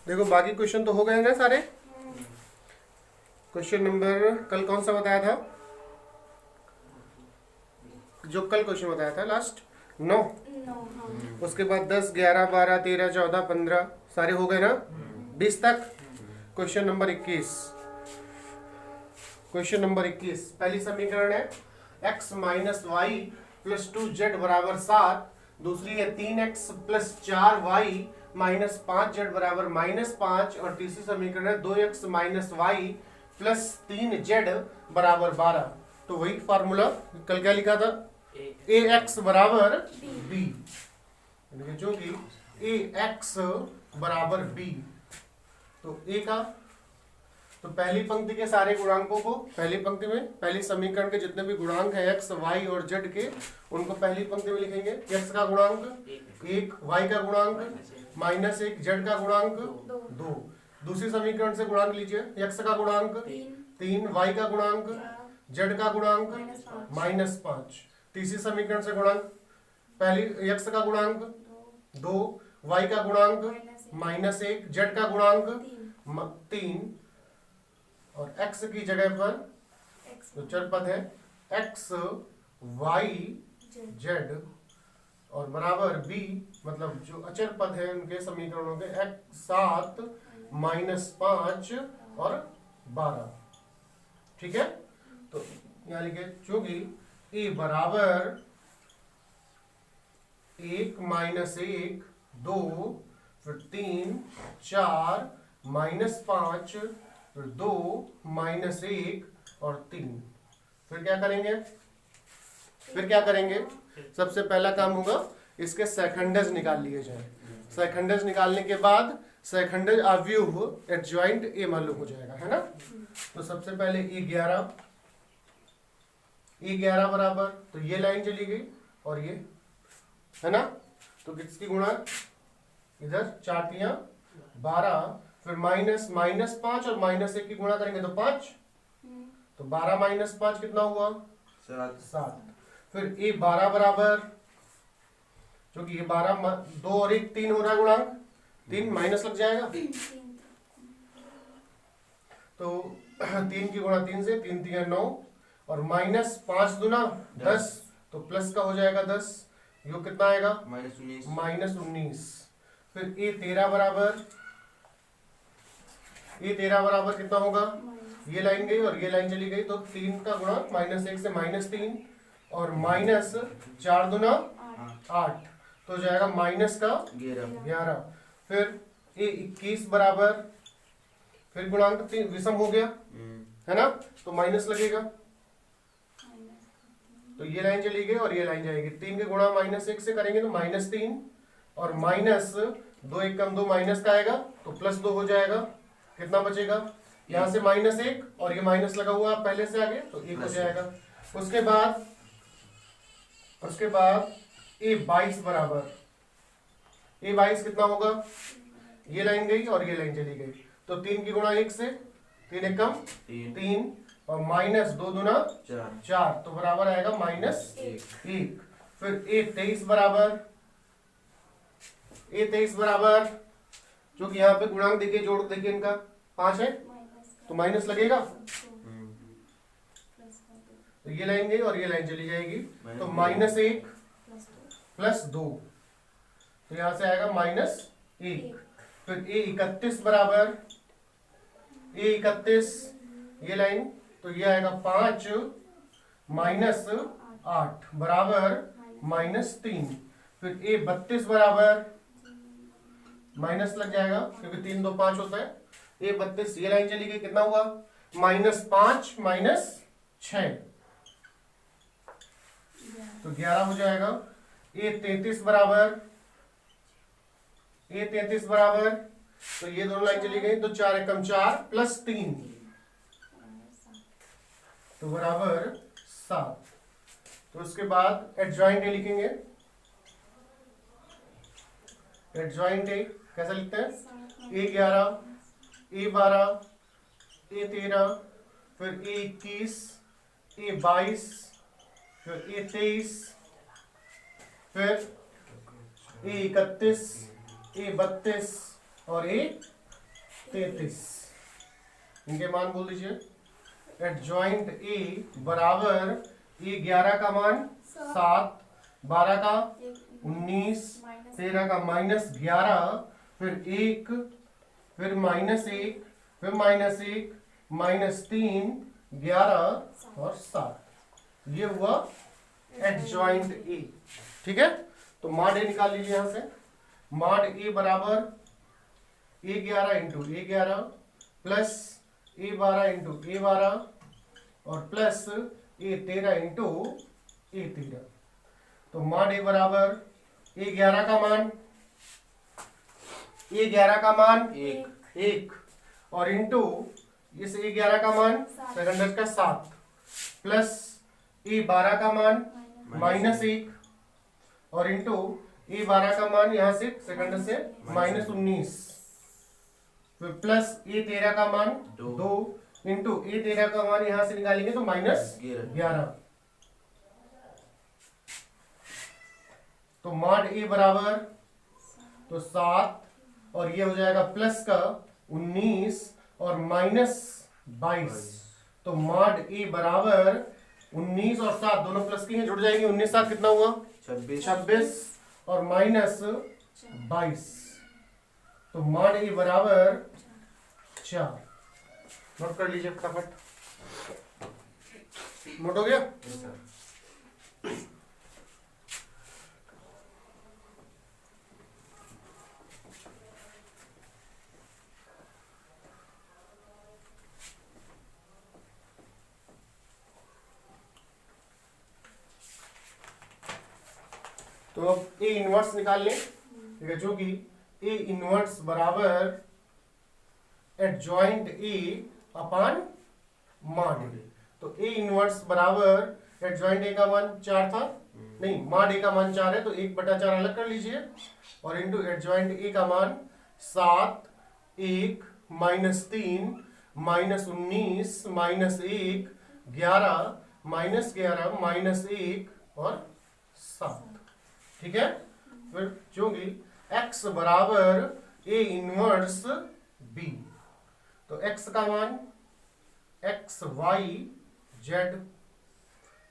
देखो बाकी क्वेश्चन तो हो गए ना सारे। क्वेश्चन नंबर कल कौन सा बताया था, जो कल क्वेश्चन बताया था लास्ट 9। उसके बाद 10, 11, 12, 13, 14, 15 सारे हो गए ना 20 तक। क्वेश्चन नंबर 21, क्वेश्चन नंबर 21 पहली समीकरण है x minus Y plus 2z बराबर 7। दूसरी है 3x plus 4y minus 5z बराबर -5। और तीसरी समीकरण है 2x minus Y plus 3z बराबर 12। तो वही फार्मूला कल क्या लिखा था, ax बराबर b, जो कि ax बराबर b। तो a का, तो पहली पंक्ति के सारे गुणांकों को पहली पंक्ति में, पहली समीकरण के जितने भी गुणांक है x, y और z के, उनको पहली पंक्ति में लिखेंगे। x का गुणांक 1, y का गुणांक -1, z का गुणांक 2। दूसरी समीकरण से गुणांक लीजिए, x का गुणांक 3, y का गुणांक, z का गुणांक -5। तीसरी समीकरण से गुणांक, पहली x का गुणांक 2, y का गुणांक -1, z का गुणांक 3 और x की जगह पर जो चर पद है x, y, z और बराबर b, मतलब जो अचर पद है उनके समीकरणों के x 7 -5 और 12। ठीक है, तो यहाँ लिखे चूंकि a बराबर 1 -1 2 फिर 3 4 -5 फिर 2 -1 और 3। फिर क्या करेंगे, फिर क्या करेंगे, सबसे पहला काम होगा इसके सेकंडज निकाल लिए जाए। सेकंडज निकालने के बाद सेकंडज अवयव एडजॉइंट ए मालूम हो जाएगा, है ना। तो सबसे पहले ए11 बराबर, तो ये लाइन चली गई और ये, है ना। तो किसकी गुणा, इधर 4 तियां 12, फिर -5 और -1 की गुणा करेंगे तो 5, तो 12 -5 कितना हुआ 7। फिर a12 बराबर, क्योंकि ये 12 2 और 1 3 हो रहा है गुणांक, 3 माइनस लग जाएगा, तो 3 की गुणा 3 से, 3 3 9 और -5 दूना 10, तो प्लस का हो जाएगा 10, योग कितना आएगा -19। फिर a13 बराबर कितना होगा, ये लाइन गई और ये लाइन चली गई, तो 3 का गुणा -1 से -3 और -4 दूना 8, तो हो जाएगा -11। फिर a21 बराबर, फिर गुणांक 3 विषम हो गया, है ना, तो माइनस लगेगा, तो ये लाइन चली गई और ये लाइन जाएगी। 3 के गुणा -1 से करेंगे तो -3 और -2 1 कम 2 माइनस का आएगा, तो +2 हो जाएगा। कितना बचेगा, यहाँ से -1 और ये माइनस लगा हुआ पहले से आगे, तो 1 हो जाएगा। उसके बाद a22 बराबर, a22 कितना होगा, ये लाइन गई और ये लाइन चली गई, तो 3 की गुणा 1 से, 3 1 कम 3 और -2 दूना 4, तो बराबर आएगा -1। फिर a23 बराबर, जो कि यहाँ पे गुणांक देखिए, जोड़ देखिए इनका 5 है, तो माइनस लगेगा, तो ये लाइन गई और ये लाइन चली जाएगी, तो -1 + 2, तो यहां से आएगा -1। फिर a31 बराबर, a31 ये लाइन, तो ये आएगा 5 -8 बराबर -3। फिर a32 बराबर, माइनस लग जाएगा क्योंकि 3 2 5 होता है, a32 ये लाइन चली गई, कितना हुआ -5 -6, तो 11 हो जाएगा। a33 बराबर, तो ये दोनों लाइन चली गई, तो 4 1 कम 4 + 3, तो बराबर 7। तो उसके बाद एडजॉइंट ए लिखेंगे। एडजॉइंट ए कैसा लिखते हैं, a11 a12 a13 फिर a21 a22 फिर a23 फिर a31 a32 और a33। 33। इनके मान बोल दीजिए। एडजॉइंट ए बराबर ए 11 का मान 7, 12 का 19, 13 का -11, फिर 1, फिर -1, फिर -1, -3, 11 और 7। ये हुआ एडजॉइंट ए। ठीक है, तो मॉड ए निकाल लीजिए यहां से। मॉड ए बराबर A11 into A11 plus A12 into A12 और प्लस A13 इंटू A13। तो मॉड ए बराबर A11 का मान, A11 का मान 1 और इंटू इस A11 का मान सेकंड का 7 प्लस A12 का मान -1 और इंटू A12 का मान यहाँ से सेकंड से -19, फिर प्लस A13 का मान 2 इंटू A13 का मान यहाँ से निकालेंगे तो -11। तो मॉड ए बराबर तो 7 और ये हो जाएगा प्लस का 19 और -22। तो मॉड ए बराबर 19 और 7 दोनों प्लस की हैं, जुड़ जाएंगे। 19 7 कितना हुआ 26 और -22। तो मॉड ए बराबर 4। नोट कर लीजिए फटाफट। नोट हो गया। तो अब ए इनवर्स निकाल लें। ठीक है, जो कि ए इनवर्स बराबर एडजॉइंट ए अपॉन मॉड ए। तो ए इनवर्स बराबर एडजॉइंट ए का मान 4 था, नहीं मॉड ए का मान 4 है, तो 1/4 अलग कर लीजिए और इंटू एडजॉइंट ए का मान 7, 1, -3, -19, -1, 11, -11, -1 और 7। ठीक है, फिर जो कि x बराबर a इनवर्स b। तो x का मान x y z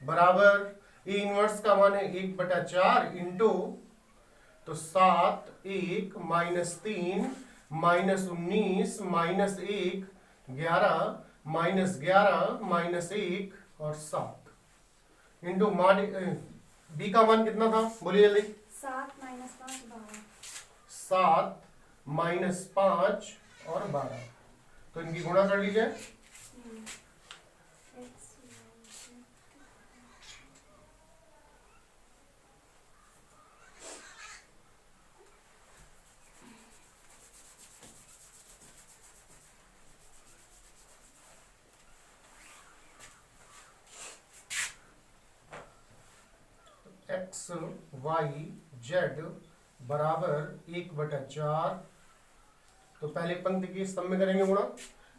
बराबर a इनवर्स का मान है 1/4 इंटू तो 7, 1, -3, -19, -1, 11, -11, -1 और 7 इंटू मॉड बी का मान कितना था बोलिए जल्दी। 7 - 5 12। 7 - 5 और 12। तो इनकी गुणा कर लीजिए। एक्स वाई जेड बराबर 1/4। तो पहले पंक्ति की स्तंभ में करेंगे गुणा।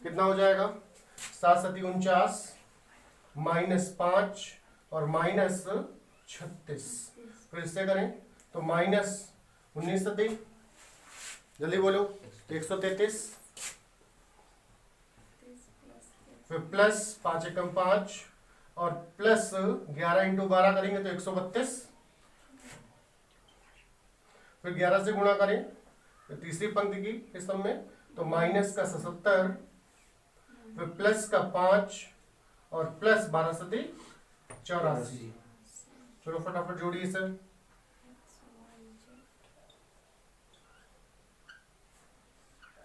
कितना हो जाएगा 7 7 49 -5 और -36। फिर इससे करें तो -19 7 जल्दी बोलो 133, फिर प्लस 5 एकम 5 और प्लस 11 इंटू 12 करेंगे तो 132, फिर 11 से गुणा करें तो तीसरी पंक्ति की स्तंभ में तो माइनस का 77, फिर प्लस का 5 और प्लस 12 सती 84। चलो फटाफट जोड़िए सर।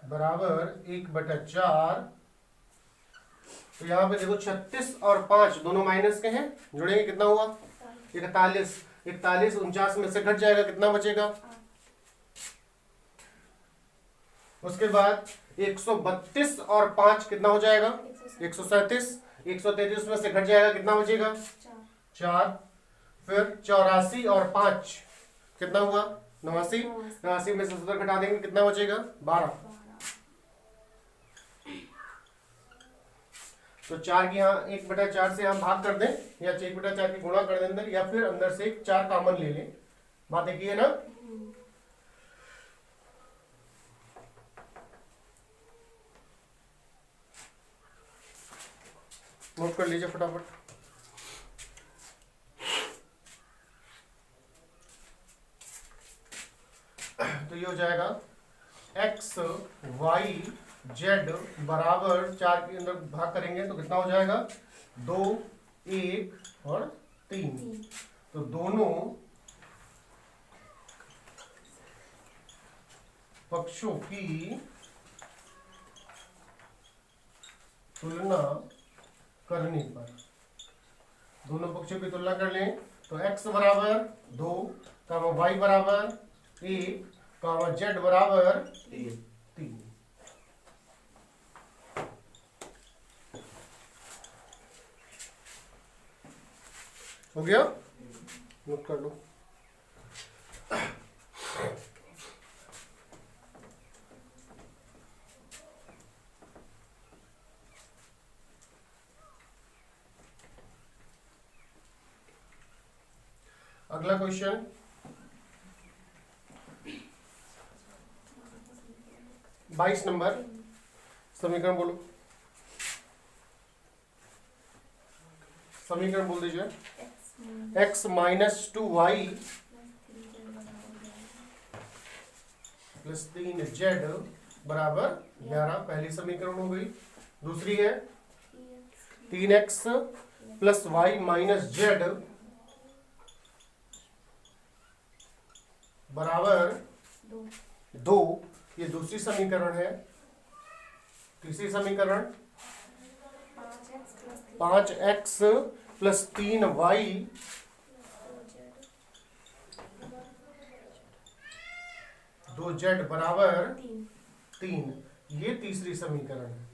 बराबर 1/4। तो यहाँ पे देखो 36 और 5 दोनों माइनस के हैं, जुड़ेंगे कितना हुआ 41। 41 49 में से घट जाएगा, कितना बचेगा। उसके बाद 132 और 5 कितना हो जाएगा 137। 133 में से घट जाएगा, कितना बचेगा 4। फिर 84 और 5 कितना हुआ 89। 89 में से 70 घटा देंगे, कितना बचेगा 12। तो 4 की यहाँ 1/4 से हम भाग कर दें या 1/4 की गुणा कर दें अंदर, या फिर अंदर से 4 कॉमन ले लें। बात एक ही है ना। नोट कर लीजिए फटाफट। तो ये हो जाएगा एक्स वाई जेड बराबर 4 के अंदर भाग करेंगे तो कितना हो जाएगा 2 1 और 3। तो दोनों पक्षों की तुलना करने पर, दोनों पक्षों की तुलना कर लें तो x बराबर 2 कामा y बराबर 1 कामा z बराबर 3। हो गया, नोट कर लो। अगला क्वेश्चन, बाईस नंबर समीकरण बोलो, समीकरण बोल दीजिए। x minus 2y plus 3z बराबर 11, पहली समीकरण हो गई। दूसरी है 3x plus y minus z बराबर 2, ये दूसरी समीकरण है। तीसरी समीकरण 5x प्लस 3y दो जेड बराबर 3, ये तीसरी समीकरण है।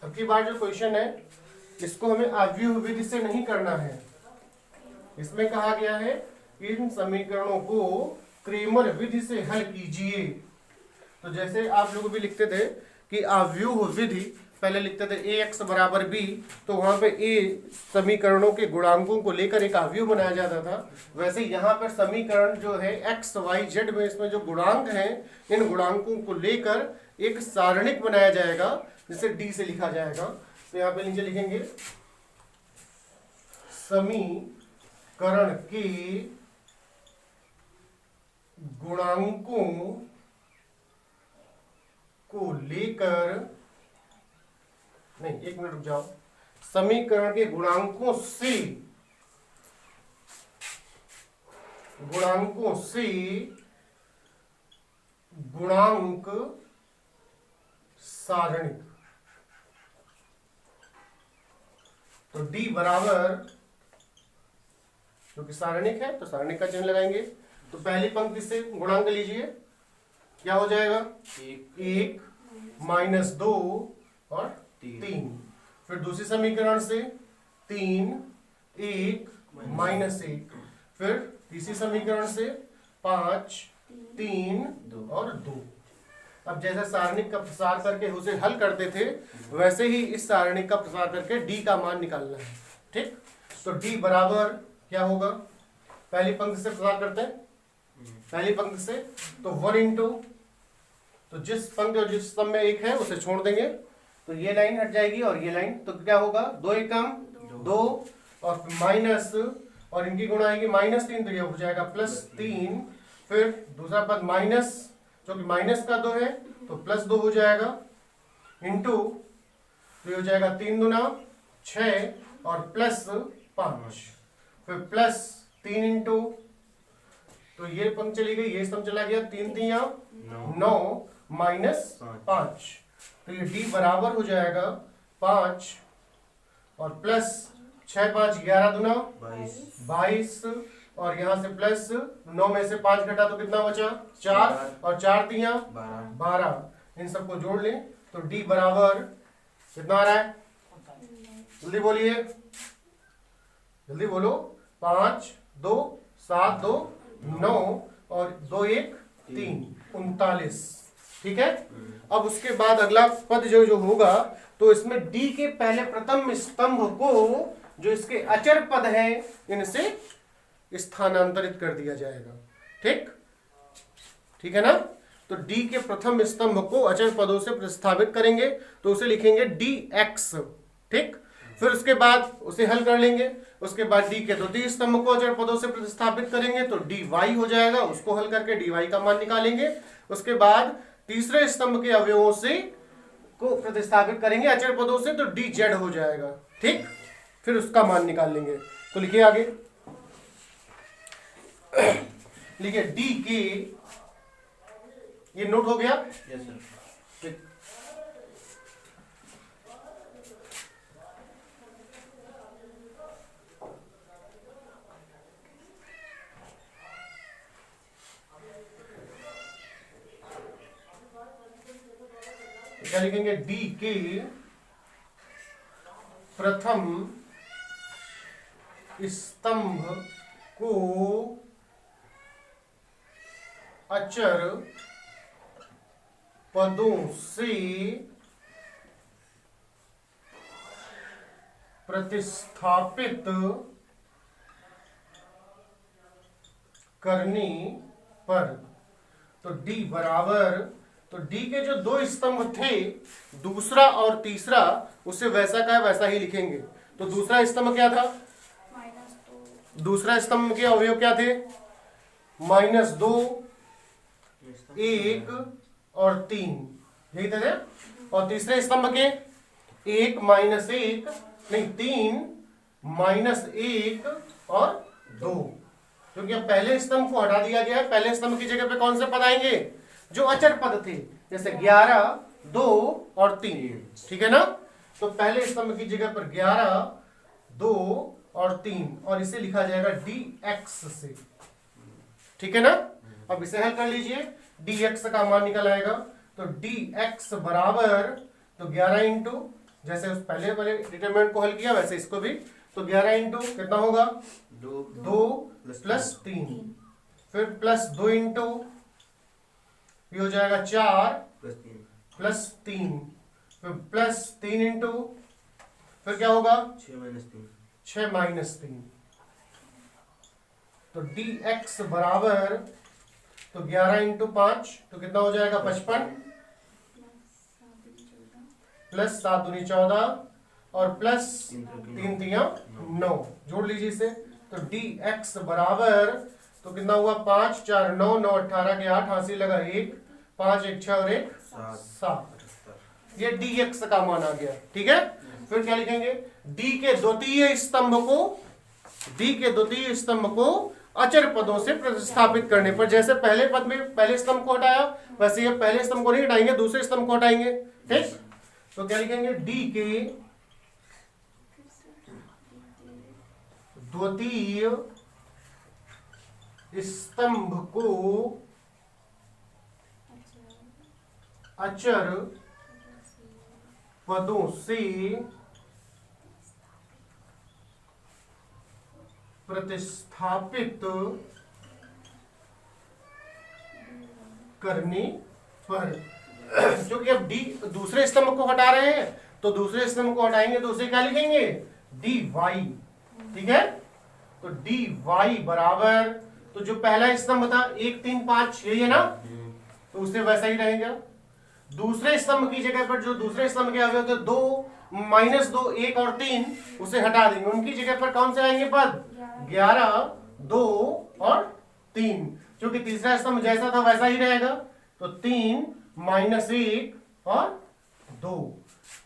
अब की बार जो क्वेश्चन है इसको हमें आव्यूह विधि से नहीं करना है। इसमें कहा गया है इन समीकरणों को क्रेमर विधि से हल कीजिए। तो जैसे आप लोग भी लिखते थे कि आव्यूह विधि, पहले लिखते थे ax बराबर b, तो वहां पे a समीकरणों के गुणांकों को लेकर एक आव्यूह बनाया जाता था। वैसे यहाँ पर समीकरण जो है x y z में, इसमें जो गुणांक हैं इन गुणांकों को लेकर एक सारणिक बनाया जाएगा जिसे d से लिखा जाएगा। तो यहाँ पे नीचे लिखेंगे समीकरण के गुणांकों को लेकर, नहीं एक मिनट रुक जाओ, समीकरण के गुणांकों से गुणांक सारणिक। तो d बराबर, क्योंकि सारणिक है तो सारणिक का चिन्ह लगाएंगे। तो पहली पंक्ति से गुणांक लीजिए, क्या हो जाएगा 1 माइनस 2 और 3। फिर दूसरी समीकरण से 3 1 माइनस 1। फिर तीसरी समीकरण से 5 3 और 2। अब जैसे सारणिक का प्रसार करके उसे हल करते थे वैसे ही इस सारणिक का प्रसार करके d का मान निकालना है। ठीक, तो d बराबर क्या होगा, पहली पंक्ति से प्रसार करते हैं, पहली पंक्ति से तो 1 इंटू, तो जिस पंक्ति और जिस स्तंभ में 1 है उसे छोड़ देंगे तो ये लाइन हट जाएगी और ये लाइन, तो क्या होगा 2 एकम 2 और माइनस, और इनकी गुणा आएगी -3, तो ये हो जाएगा +3। फिर दूसरा पद माइनस, जो कि माइनस का 2 है तो +2 हो जाएगा, इंटू, तो ये हो जाएगा 3 दूना 6 और +5। फिर +3 इंटू, तो ये पंक्ति चली गई, ये स्तंभ चला गया, 3 3 9 -5। तो ये d बराबर हो जाएगा 5 और प्लस 6 5 11 दूना 22, और यहाँ से प्लस 9 में से 5 घटा तो कितना बचा 4, और 4 3 12। इन सबको जोड़ लें तो d बराबर कितना आ रहा है, जल्दी बोलिए, जल्दी बोलो, 5 2 7 2 9 और 2 1 3 39। ठीक है, अब उसके बाद अगला पद जो होगा तो इसमें d के पहले प्रथम स्तंभ को जो इसके अचर पद हैं इनसे स्थानांतरित कर दिया जाएगा। ठीक, ठीक है ना। तो d के प्रथम स्तंभ को अचर पदों से प्रतिस्थापित करेंगे तो उसे लिखेंगे dx। ठीक, फिर उसके बाद उसे हल कर लेंगे। उसके बाद डी के द्वितीय स्तंभ को अचर पदों से प्रतिस्थापित करेंगे तो डी वाई हो जाएगा, उसको हल करके डी वाई का मान निकालेंगे। उसके बाद तीसरे स्तंभ के अवयवों से को प्रतिस्थापित करेंगे अचर पदों से तो डी जेड हो जाएगा। ठीक, फिर उसका मान निकाल लेंगे। तो लिखिए आगे, लिखिए डी के, ये नोट हो गया। Yes sir. ठीक, क्या लिखेंगे, डी के प्रथम स्तंभ को अचर पदों से प्रतिस्थापित करने पर, तो डी बराबर, तो डी के जो दो स्तंभ थे दूसरा और तीसरा, उसे वैसा का वैसा ही लिखेंगे। तो दूसरा स्तंभ क्या था, -2 दूसरा स्तंभ के अवयव क्या थे, -2 1 और 3, यही थे। और तीसरे स्तंभ के 1 -1 नहीं 3 -1 और 2, क्योंकि अब पहले स्तंभ को हटा दिया गया है। पहले स्तंभ की जगह पे कौन से पद आएंगे, जो अचर पद थे, जैसे 11 2 और 3, ठीक है ना। तो पहले स्तंभ की जगह पर 11 2 और 3, और इसे लिखा जाएगा dx से, ठीक है ना। अब इसे हल कर लीजिए, dx का मान निकल आएगा। तो dx बराबर, तो 11 इंटू, जैसे उस पहले वाले डिटरमिनेंट को हल किया वैसे इसको भी, तो 11 इंटू कितना होगा, 2 प्लस 3, फिर प्लस 2 इंटू, ये हो जाएगा 4 प्लस 3, फिर प्लस 3 इंटू, फिर क्या होगा 6 माइनस 3। तो dx बराबर, तो 11 इंटू 5 तो कितना हो जाएगा 55, प्लस 7 दूनी 14 और प्लस 3 तिया 9, जोड़ लीजिए इसे। तो dx बराबर, तो कितना हुआ 5 4 9 9 18 के 8, हासिल लगा 1 5 1 6 और 1 7, ये dx का मान आ गया, ठीक है। फिर क्या लिखेंगे, d के द्वितीय स्तंभ को, d के द्वितीय स्तंभ को अचर पदों से प्रतिस्थापित करने पर, जैसे पहले पद में पहले स्तंभ को हटाया वैसे ये पहले स्तंभ को नहीं हटाएंगे, दूसरे स्तंभ को हटाएंगे। ठीक, तो क्या लिखेंगे, d के द्वितीय स्तंभ को अचर पदों से प्रतिस्थापित करने पर, क्योंकि अब डी दूसरे स्तंभ को हटा रहे हैं तो दूसरे स्तंभ को हटाएंगे तो उसे क्या लिखेंगे, डी वाई, ठीक है। तो डी वाई बराबर, तो जो पहला स्तंभ था 1 3 5 यही है ना, तो उसे वैसा ही रहेगा। दूसरे स्तंभ की जगह पर जो दूसरे स्तंभ के अवयव थे 2 -2 1 और 3, उसे हटा देंगे, उनकी जगह पर कौन से आएंगे पद, 11 2 और 3, क्योंकि तीसरा स्तंभ जैसा था वैसा ही रहेगा। तो 3 -1 और 2,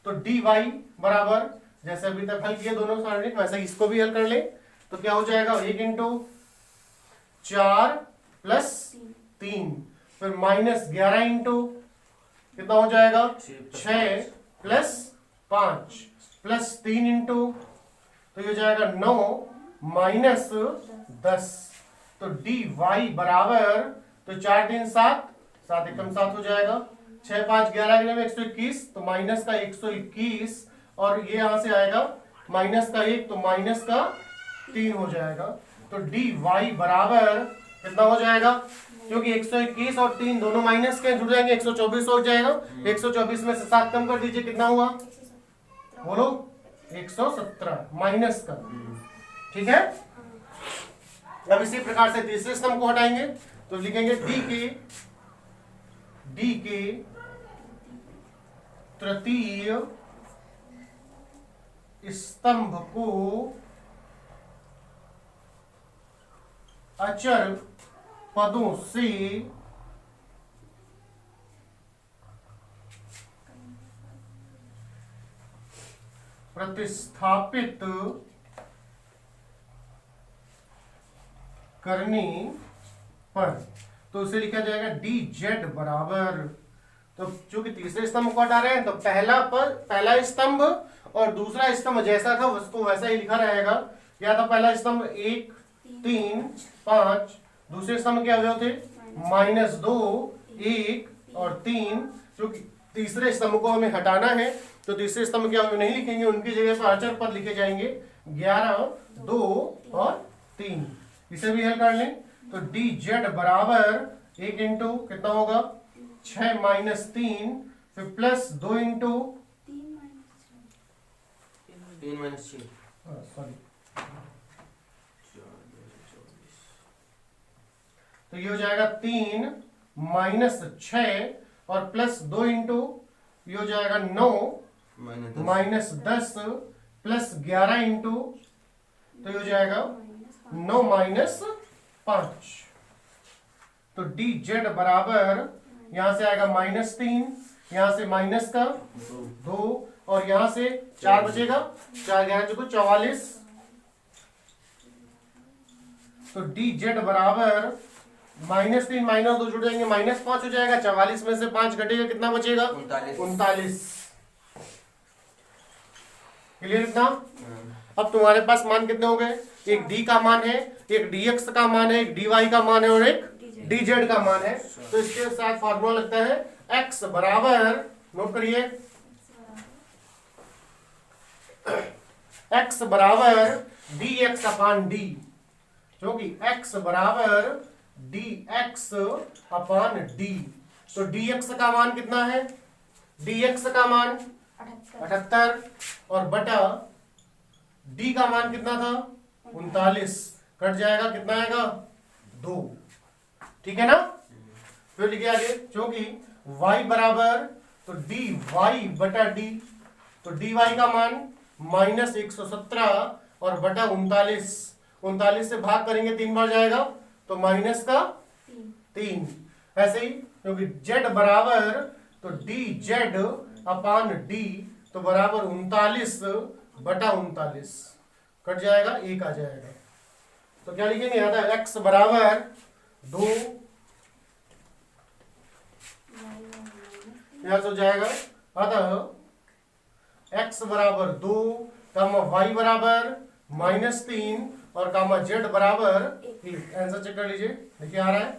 तो डी वाई बराबर, जैसे अभी तक हल किए दोनों सारणिक वैसे इसको भी हल कर ले। तो क्या हो जाएगा, 1 इंटू 4 प्लस 3, फिर -11 इंटू कितना हो जाएगा 6 प्लस 5 प्लस 3 इंटू, तो ये हो जाएगा 9 माइनस 10। तो डी वाई बराबर, तो 4 3 7 7 एकम 7 हो जाएगा, 6 5 11 के में 121, तो माइनस का 121, और ये यहां से आएगा माइनस का 1, तो माइनस का 3 हो जाएगा। तो डी वाई बराबर कितना हो जाएगा, क्योंकि 121 और 3 दोनों माइनस के जुड़ जाएंगे, 124 हो जाएगा। 124 में से 7 कम कर दीजिए, कितना हुआ, बोलो 117 माइनस का, ठीक है। अब इसी प्रकार से तीसरे स्तंभ को हटाएंगे तो लिखेंगे डी के तृतीय स्तंभ को अचर पदों से प्रतिस्थापित करने पर, तो उसे लिखा जाएगा डी जेड बराबर, तो चूंकि तीसरे स्तंभ को हटा रहे हैं तो पहला स्तंभ और दूसरा स्तंभ जैसा था उसको वैसा ही लिखा रहेगा। क्या था पहला स्तंभ 1 3 5, दूसरे स्तंभ क्या हुए थे -2 1 और 3। क्योंकि तीसरे स्तंभ को हमें हटाना है तो तीसरे स्तंभ क्या हम नहीं लिखेंगे, उनकी जगह पर अचर पद लिखे जाएंगे 11 2 और 3। इसे भी हल कर लें तो डी जेड बराबर 1 इंटू कितना होगा 6 माइनस 3 फिर प्लस 2 इंटू 3 माइनस 6 सॉरी, तो ये हो जाएगा 3 माइनस 6 और प्लस 2 इंटू ये हो जाएगा 9 माइनस 10 प्लस 11 इंटू तो ये हो जाएगा 9 माइनस 5। तो डी जेड बराबर यहां से आएगा -3, यहां से माइनस का 2 और यहां से 4 बचेगा, 4 11 चुको 44। तो डी जेड बराबर -3 -2 जुड़ जाएंगे -5 हो जाएगा, 44 में से 5 घटेगा कितना बचेगा 39। क्लियर इतना? अब तुम्हारे पास मान कितने हो गए, एक डी का मान है, एक dx का मान है, एक dy का मान है और एक dz का मान है। तो इसके साथ फॉर्मूला लगता है x बराबर, नोट करिए, x बराबर dx अपान d, क्योंकि x बराबर dx अपान d। तो dx का मान कितना है, dx का मान 78 और बटा d का मान कितना था 39, कट जाएगा कितना आएगा 2। ठीक है ना? फिर लिखे आगे, क्योंकि y बराबर तो dy बटा d, तो dy का मान -117 और बटा 39, 39 से भाग करेंगे 3 बार जाएगा तो माइनस का 3। ऐसे ही क्योंकि z बराबर तो डी जेड अपान d, तो बराबर 39 बटा 39, कट जाएगा 1 आ जाएगा। तो क्या लिखेंगे, आता है x बराबर 2, यहां से हो जाएगा अतः x बराबर 2 कामा y बराबर -3 और कामा z बराबर 1। आंसर चेक कर लीजिए, देखिए आ रहा है।